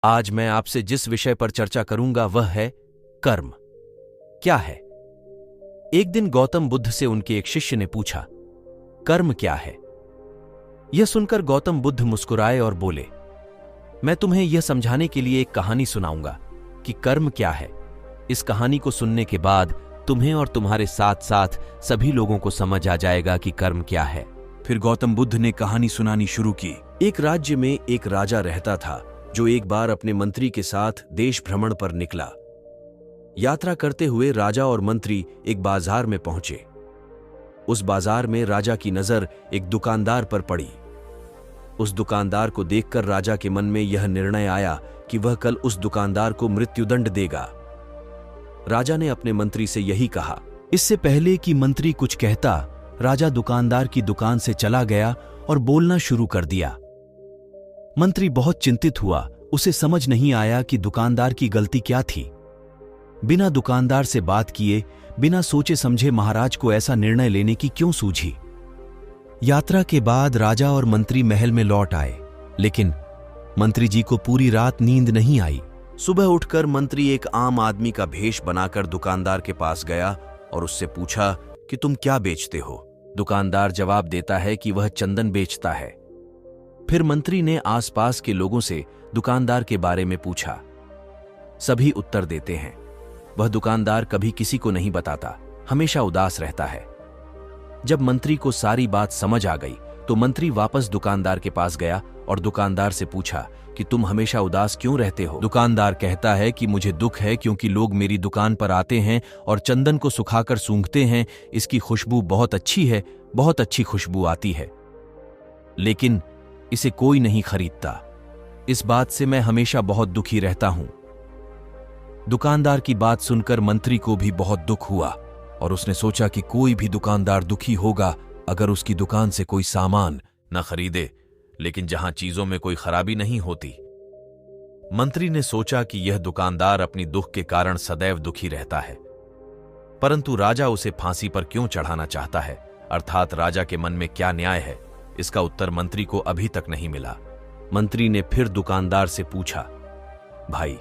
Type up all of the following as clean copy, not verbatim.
आज मैं आपसे जिस विषय पर चर्चा करूंगा वह है कर्म क्या है। एक दिन गौतम बुद्ध से उनके एक शिष्य ने पूछा, कर्म क्या है? यह सुनकर गौतम बुद्ध मुस्कुराए और बोले, मैं तुम्हें यह समझाने के लिए एक कहानी सुनाऊंगा कि कर्म क्या है। इस कहानी को सुनने के बाद तुम्हें और तुम्हारे साथ साथ सभी लोगों को समझ आ जाएगा कि कर्म क्या है। फिर गौतम बुद्ध ने कहानी सुनानी शुरू की। एक राज्य में एक राजा रहता था जो एक बार अपने मंत्री के साथ देश भ्रमण पर निकला। यात्रा करते हुए राजा और मंत्री एक बाजार में पहुंचे। उस बाजार में राजा की नजर एक दुकानदार पर पड़ी। उस दुकानदार को देखकर राजा के मन में यह निर्णय आया कि वह कल उस दुकानदार को मृत्युदंड देगा। राजा ने अपने मंत्री से यही कहा। इससे पहले कि मंत्री कुछ कहता, राजा दुकानदार की दुकान से चला गया और बोलना शुरू कर दिया। मंत्री बहुत चिंतित हुआ। उसे समझ नहीं आया कि दुकानदार की गलती क्या थी। बिना दुकानदार से बात किए, बिना सोचे समझे महाराज को ऐसा निर्णय लेने की क्यों सूझी। यात्रा के बाद राजा और मंत्री महल में लौट आए, लेकिन मंत्री जी को पूरी रात नींद नहीं आई। सुबह उठकर मंत्री एक आम आदमी का भेष बनाकर दुकानदार के पास गया और उससे पूछा कि तुम क्या बेचते हो। दुकानदार जवाब देता है कि वह चंदन बेचता है। फिर मंत्री ने आसपास के लोगों से दुकानदार के बारे में पूछा। सभी उत्तर देते हैं। वह दुकानदार कभी किसी को नहीं बताता, हमेशा उदास रहता है। जब मंत्री को सारी बात समझ आ गई तो मंत्री वापस दुकानदार के पास गया और दुकानदार से पूछा कि तुम हमेशा उदास क्यों रहते हो। दुकानदार कहता है कि मुझे दुख है क्योंकि लोग मेरी दुकान पर आते हैं और चंदन को सुखाकर सूंघते हैं। इसकी खुशबू बहुत अच्छी है, बहुत अच्छी खुशबू आती है, लेकिन इसे कोई नहीं खरीदता। इस बात से मैं हमेशा बहुत दुखी रहता हूं। दुकानदार की बात सुनकर मंत्री को भी बहुत दुख हुआ और उसने सोचा कि कोई भी दुकानदार दुखी होगा अगर उसकी दुकान से कोई सामान न खरीदे, लेकिन जहां चीजों में कोई खराबी नहीं होती। मंत्री ने सोचा कि यह दुकानदार अपनी दुख के कारण सदैव दुखी रहता है, परंतु राजा उसे फांसी पर क्यों चढ़ाना चाहता है, अर्थात राजा के मन में क्या न्याय है, इसका उत्तर मंत्री को अभी तक नहीं मिला। मंत्री ने फिर दुकानदार से पूछा, भाई,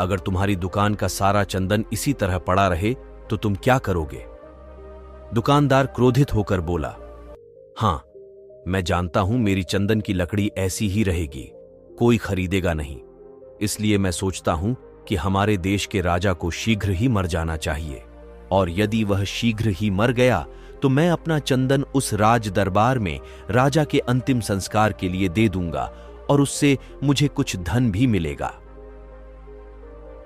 अगर तुम्हारी दुकान का सारा चंदन इसी तरह पड़ा रहे तो तुम क्या करोगे? दुकानदार क्रोधित होकर बोला, हां, मैं जानता हूं मेरी चंदन की लकड़ी ऐसी ही रहेगी, कोई खरीदेगा नहीं। इसलिए मैं सोचता हूं कि हमारे देश के राजा को शीघ्र ही मर जाना चाहिए, और यदि वह शीघ्र ही मर गया तो मैं अपना चंदन उस राज दरबार में राजा के अंतिम संस्कार के लिए दे दूंगा और उससे मुझे कुछ धन भी मिलेगा।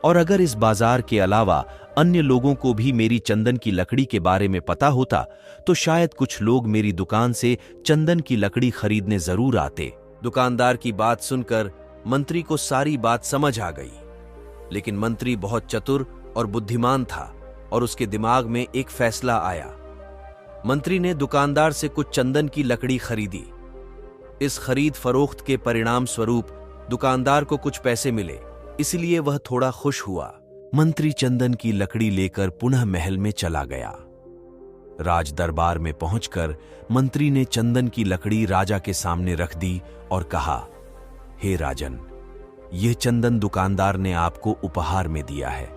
और अगर इस बाजार के अलावा अन्य लोगों को भी मेरी चंदन की लकड़ी के बारे में पता होता तो शायद कुछ लोग मेरी दुकान से चंदन की लकड़ी खरीदने जरूर आते। दुकानदार की बात सुनकर मंत्री को सारी बात समझ आ गई, लेकिन मंत्री बहुत चतुर और बुद्धिमान था और उसके दिमाग में एक फैसला आया। मंत्री ने दुकानदार से कुछ चंदन की लकड़ी खरीदी। इस खरीद फरोख्त के परिणाम स्वरूप दुकानदार को कुछ पैसे मिले, इसलिए वह थोड़ा खुश हुआ। मंत्री चंदन की लकड़ी लेकर पुनः महल में चला गया। राज दरबार में पहुंचकर मंत्री ने चंदन की लकड़ी राजा के सामने रख दी और कहा, हे राजन, यह चंदन दुकानदार ने आपको उपहार में दिया है,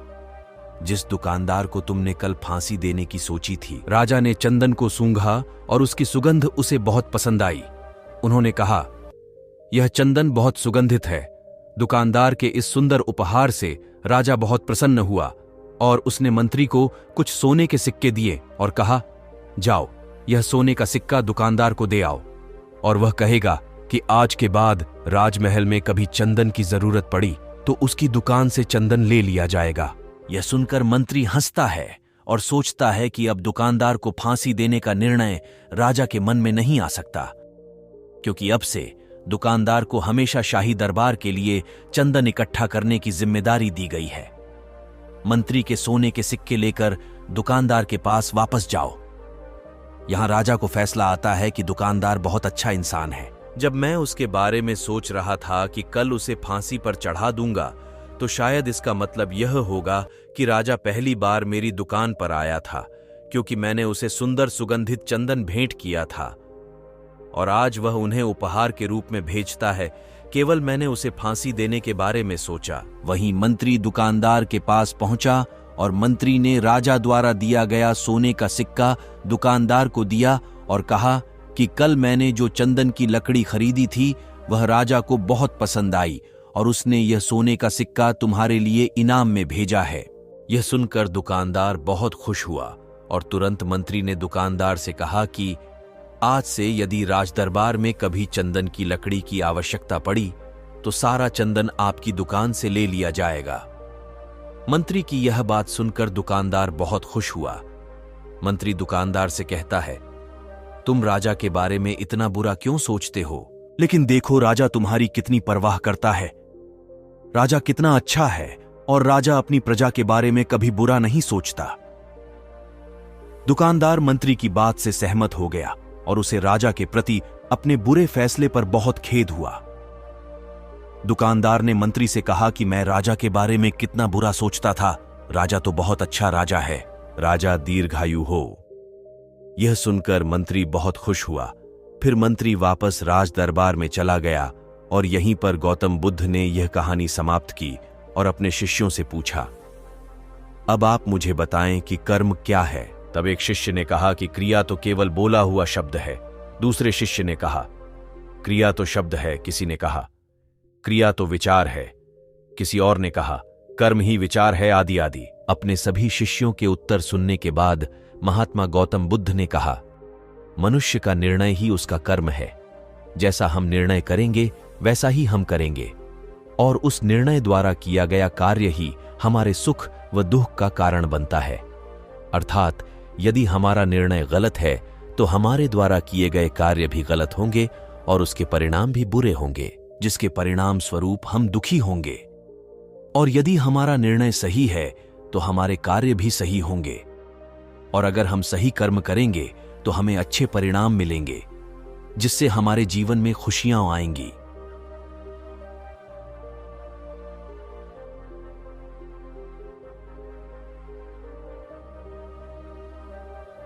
जिस दुकानदार को तुमने कल फांसी देने की सोची थी। राजा ने चंदन को सूंघा और उसकी सुगंध उसे बहुत पसंद आई। उन्होंने कहा, यह चंदन बहुत सुगंधित है। दुकानदार के इस सुंदर उपहार से राजा बहुत प्रसन्न हुआ और उसने मंत्री को कुछ सोने के सिक्के दिए और कहा, जाओ, यह सोने का सिक्का दुकानदार को दे आओ, और वह कहेगा कि आज के बाद राजमहल में कभी चंदन की जरूरत पड़ी तो उसकी दुकान से चंदन ले लिया जाएगा। यह सुनकर मंत्री हंसता है और सोचता है कि अब दुकानदार को फांसी देने का निर्णय राजा के मन में नहीं आ सकता, क्योंकि अब से दुकानदार को हमेशा शाही दरबार के लिए चंदन इकट्ठा करने की जिम्मेदारी दी गई है। मंत्री के सोने के सिक्के लेकर दुकानदार के पास वापस जाओ। यहां राजा को फैसला आता है कि दुकानदार बहुत अच्छा इंसान है। जब मैं उसके बारे में सोच रहा था कि कल उसे फांसी पर चढ़ा दूंगा तो शायद इसका मतलब यह होगा कि राजा पहली बार मेरी दुकान पर आया था, क्योंकि मैंने उसे सुंदर सुगंधित चंदन भेंट किया था, और आज वह उन्हें उपहार के रूप में भेजता है केवल मैंने उसे फांसी देने के बारे में सोचा। वहीं मंत्री दुकानदार के पास पहुंचा और मंत्री ने राजा द्वारा दिया गया सोने का सिक्का दुकानदार को दिया और कहा कि कल मैंने जो चंदन की लकड़ी खरीदी थी वह राजा को बहुत पसंद आई और उसने यह सोने का सिक्का तुम्हारे लिए इनाम में भेजा है। यह सुनकर दुकानदार बहुत खुश हुआ और तुरंत मंत्री ने दुकानदार से कहा कि आज से यदि राजदरबार में कभी चंदन की लकड़ी की आवश्यकता पड़ी तो सारा चंदन आपकी दुकान से ले लिया जाएगा। मंत्री की यह बात सुनकर दुकानदार बहुत खुश हुआ। मंत्री दुकानदार से कहता है, तुम राजा के बारे में इतना बुरा क्यों सोचते हो? लेकिन देखो राजा तुम्हारी कितनी परवाह करता है। राजा कितना अच्छा है और राजा अपनी प्रजा के बारे में कभी बुरा नहीं सोचता। दुकानदार मंत्री की बात से सहमत हो गया और उसे राजा के प्रति अपने बुरे फैसले पर बहुत खेद हुआ। दुकानदार ने मंत्री से कहा कि मैं राजा के बारे में कितना बुरा सोचता था, राजा तो बहुत अच्छा राजा है, राजा दीर्घायु हो। यह सुनकर मंत्री बहुत खुश हुआ। फिर मंत्री वापस राज दरबार में चला गया और यहीं पर गौतम बुद्ध ने यह कहानी समाप्त की और अपने शिष्यों से पूछा, अब आप मुझे बताएं कि कर्म क्या है? तब एक शिष्य ने कहा कि क्रिया तो केवल बोला हुआ शब्द है। दूसरे शिष्य ने कहा, क्रिया तो शब्द है। किसी ने कहा, क्रिया तो विचार है। किसी और ने कहा, कर्म ही विचार है, आदि आदि। अपने सभी शिष्यों के उत्तर सुनने के बाद महात्मा गौतम बुद्ध ने कहा, मनुष्य का निर्णय ही उसका कर्म है। जैसा हम निर्णय करेंगे वैसा ही हम करेंगे और उस निर्णय द्वारा किया गया कार्य ही हमारे सुख व दुख का कारण बनता है। अर्थात यदि हमारा निर्णय गलत है तो हमारे द्वारा किए गए कार्य भी गलत होंगे और उसके परिणाम भी बुरे होंगे, जिसके परिणाम स्वरूप हम दुखी होंगे। और यदि हमारा निर्णय सही है तो हमारे कार्य भी सही होंगे और अगर हम सही कर्म करेंगे तो हमें अच्छे परिणाम मिलेंगे, जिससे हमारे जीवन में खुशियां आएंगी।